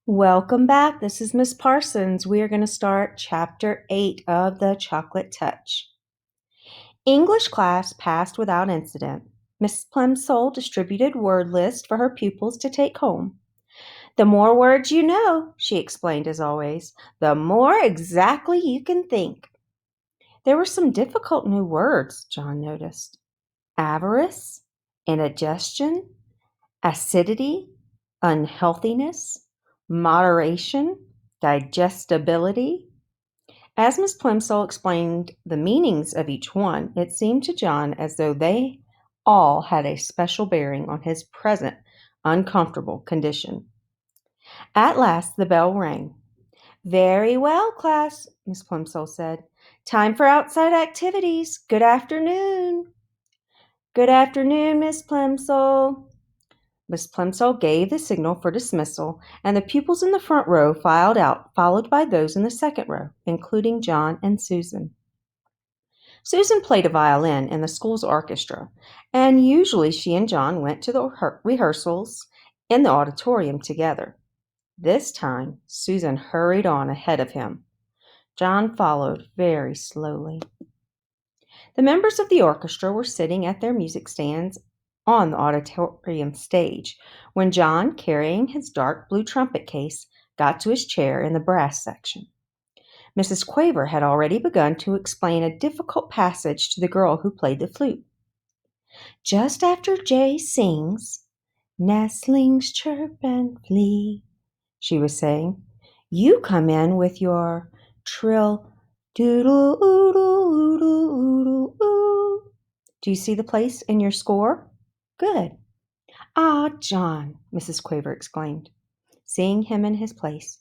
Welcome back. This is Miss Parsons. We are going to start Chapter 8 of The Chocolate Touch. English class passed without incident. Miss Plimsoll distributed word lists for her pupils to take home. The more words you know, she explained as always, the more exactly you can think. There were some difficult new words, John noticed. Avarice, indigestion, acidity, unhealthiness, moderation, digestibility. As Miss Plimsoll explained the meanings of each one, it seemed to John as though they all had a special bearing on his present uncomfortable condition. At last the bell rang. Very well, class, Miss Plimsoll said. Time for outside activities. Good afternoon. Good afternoon, Miss Plimsoll. Miss Plimsoll gave the signal for dismissal, and the pupils in the front row filed out, followed by those in the second row, including John and Susan. Susan played a violin in the school's orchestra, and usually she and John went to the rehearsals in the auditorium together. This time, Susan hurried on ahead of him. John followed very slowly. The members of the orchestra were sitting at their music stands on the auditorium stage when John, carrying his dark blue trumpet case, got to his chair in the brass section. Mrs. Quaver had already begun to explain a difficult passage to the girl who played the flute. Just after Jay sings, "Nestlings chirp and flee," she was saying, "you come in with your trill doodle oodle oodle oodle oo. Do you see the place in your score? Good." "Ah, John," Mrs. Quaver exclaimed, seeing him in his place,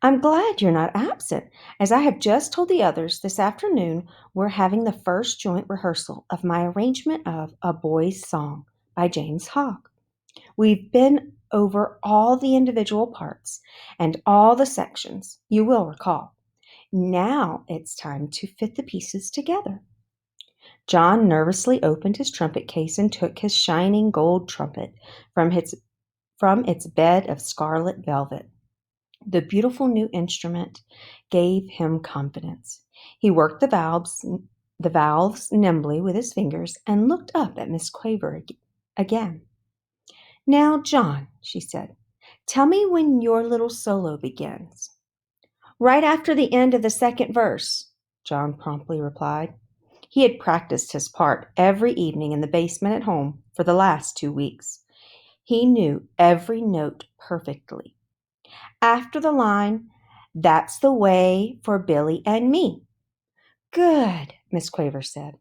"I'm glad you're not absent. As I have just told the others, this afternoon we're having the first joint rehearsal of my arrangement of A Boy's Song by James Hogg. We've been over all the individual parts and all the sections, you will recall. Now it's time to fit the pieces together." John nervously opened his trumpet case and took his shining gold trumpet from its bed of scarlet velvet. The beautiful new instrument gave him confidence. He worked the valves nimbly with his fingers and looked up at Miss Quaver again. "Now, John," she said, "tell me when your little solo begins." "Right after the end of the second verse," John promptly replied. He had practiced his part every evening in the basement at home for the last 2 weeks. He knew every note perfectly. After the line, "That's the way for Billy and me." "Good," Miss Quaver said.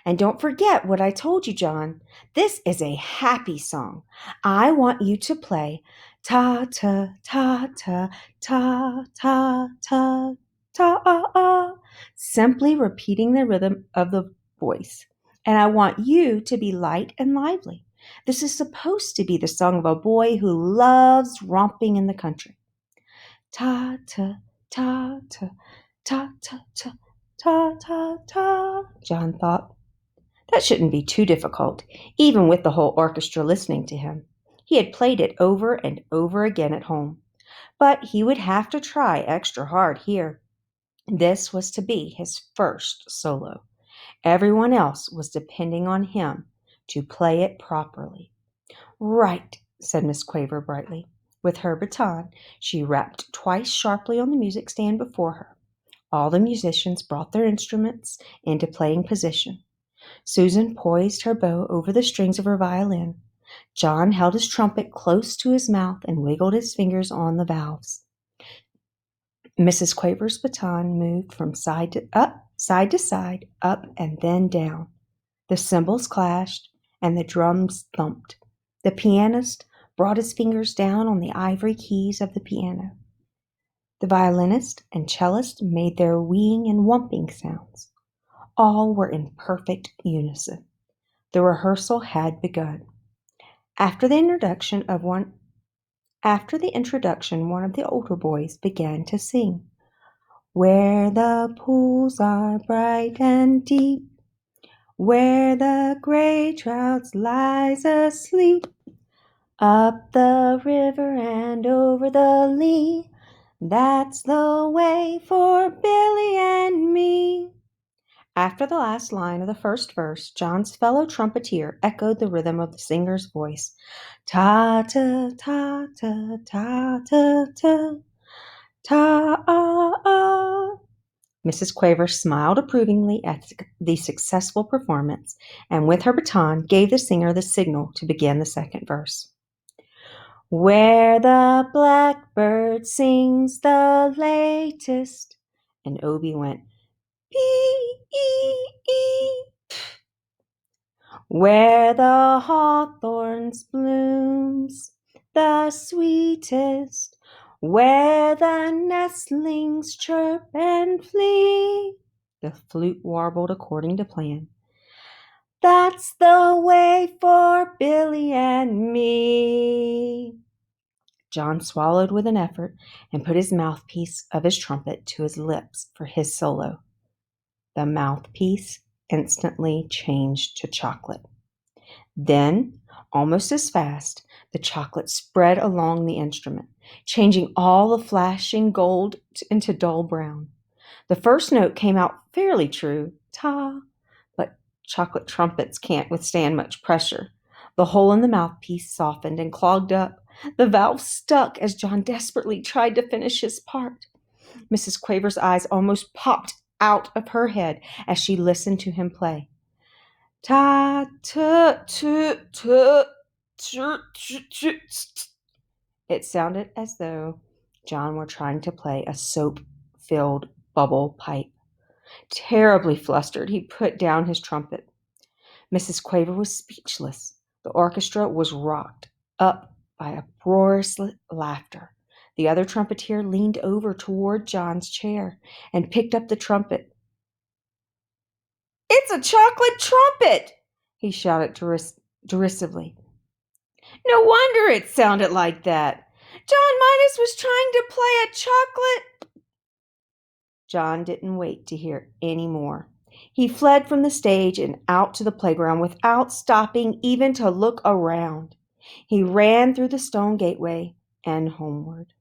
"And don't forget what I told you, John. This is a happy song. I want you to play ta ta ta ta ta ta ta ta, simply repeating the rhythm of the voice. And I want you to be light and lively. This is supposed to be the song of a boy who loves romping in the country. Ta ta ta ta ta ta ta ta ta ta," John thought. That shouldn't be too difficult, even with the whole orchestra listening to him. He had played it over and over again at home. But he would have to try extra hard here. This was to be his first solo. Everyone else was depending on him to play it properly. "Right," said Miss Quaver brightly. With her baton, she rapped twice sharply on the music stand before her. All the musicians brought their instruments into playing position. Susan poised her bow over the strings of her violin. John held his trumpet close to his mouth and wiggled his fingers on the valves. Mrs. Quaver's baton moved from side to side, up and then down. The cymbals clashed and the drums thumped. The pianist brought his fingers down on the ivory keys of the piano. The violinist and cellist made their weeing and whumping sounds. All were in perfect unison. The rehearsal had begun. After the introduction, one of the older boys began to sing. "Where the pools are bright and deep, where the gray trout lies asleep, Up the river and over the lea, that's the way for Billy and me. After the last line of the first verse, John's fellow trumpeter echoed the rhythm of the singer's voice. Ta-ta-ta-ta-ta-ta, ta-ah-ah. Mrs. Quaver smiled approvingly at the successful performance, and with her baton gave the singer the signal to begin the second verse. Where the blackbird sings the latest, and Obie went, P-E-E. Where the hawthorns blooms the sweetest, where the nestlings chirp and flee, the flute warbled according to plan. That's the way for Billy and me. John swallowed with an effort and put his mouthpiece of his trumpet to his lips for his solo. The mouthpiece instantly changed to chocolate. Then, almost as fast, the chocolate spread along the instrument, changing all the flashing gold into dull brown. The first note came out fairly true, ta, but chocolate trumpets can't withstand much pressure. The hole in the mouthpiece softened and clogged up. The valve stuck as John desperately tried to finish his part. Mrs. Quaver's eyes almost popped out of her head as she listened to him play. Ta ta ta ta ta ta. It sounded as though John were trying to play a soap-filled bubble pipe. Terribly flustered, he put down his trumpet. Mrs. Quaver was speechless. The orchestra was rocked up by uproarious laughter. The other trumpeter leaned over toward John's chair and picked up the trumpet. It's a chocolate trumpet, he shouted derisively. No wonder it sounded like that. John Midas was trying to play a chocolate. John didn't wait to hear any more. He fled from the stage and out to the playground without stopping even to look around. He ran through the stone gateway and homeward.